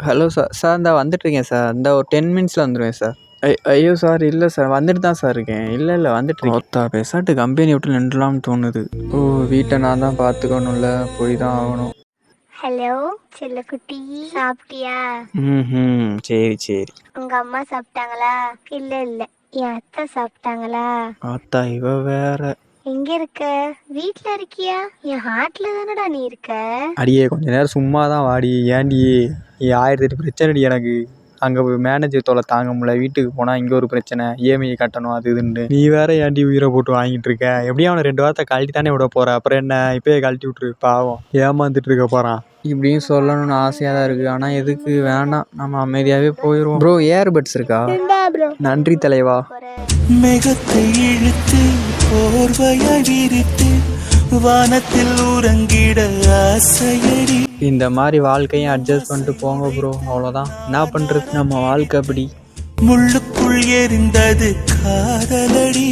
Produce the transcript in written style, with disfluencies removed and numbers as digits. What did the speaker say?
Hello sir. Sir இந்தா வந்துட்டுருக்கேன் sir. இந்த ஒரு 10 மினிட்ஸில் வந்துடுவேன் சார். ஐயோ சார், இல்லை சார், வந்துட்டு தான் சார் இருக்கேன். இல்லை வந்துட்டுருக்கேன். ஒத்தா பேசாட்டு கம்பெனி விட்டு நின்றுலாம்னு தோணுது. ஓ, வீட்டை நான் தான் பார்த்துக்கணும்ல, போய் தான் ஆகணும். ஹலோ செல்லக்குட்டி, சாப்பிட்டியா? சரி சரி. உங்க அம்மா சாப்பிட்டாங்களா? இல்ல இல்ல, என் அத்தை சாப்பிட்டாங்களா? ஆத்தா இவ வேற. எங்க இருக்க? வீட்ல இருக்கியா? என் ஹார்ட்ல தானடா நீ இருக்க. அடியே கொஞ்ச நேரம் சும்மா தான் வாடி. ஏன்டி 1008 பிரச்சனைடி எனக்கு. அங்கே மேனேஜர் தொலை தாங்க முடியல. வீட்டுக்கு போனால் இங்கே ஒரு பிரச்சனை, இஎம்ஐ கட்டணும், அது இதுன்னு. நீ வேற ஏன்டி உயிரை போட்டு வாங்கிட்டு இருக்க? எப்படியும் அவனை 2 வாரத்தை கழட்டி தானே விட போற. அப்புறம் என்ன, இப்பயே கழட்டி விட்டுரு. பாவம் ஏமாந்துட்டு இருக்க போறான். இப்படின்னு சொல்லணும்னு ஆசையாக தான் இருக்குது. ஆனால் எதுக்கு, வேணாம், நம்ம அமைதியாகவே போயிடுவோம். ப்ரோ, ஏர்பட்ஸ் இருக்கா? நன்றி தலைவா. மேகத்தை இழுத்து போர்வையாய் விரித்து வானத்தில் உறங்கிட ஆசையடி. இந்த மாதிரி வாழ்க்கையும் அட்ஜஸ்ட் பண்ணிட்டு போங்க ப்ரோ, அவ்வளோதான். என்ன பண்ணுறது, நம்ம வாழ்க்கை அப்படி. முள்ளுக்குள் எரிந்தது காதலடி.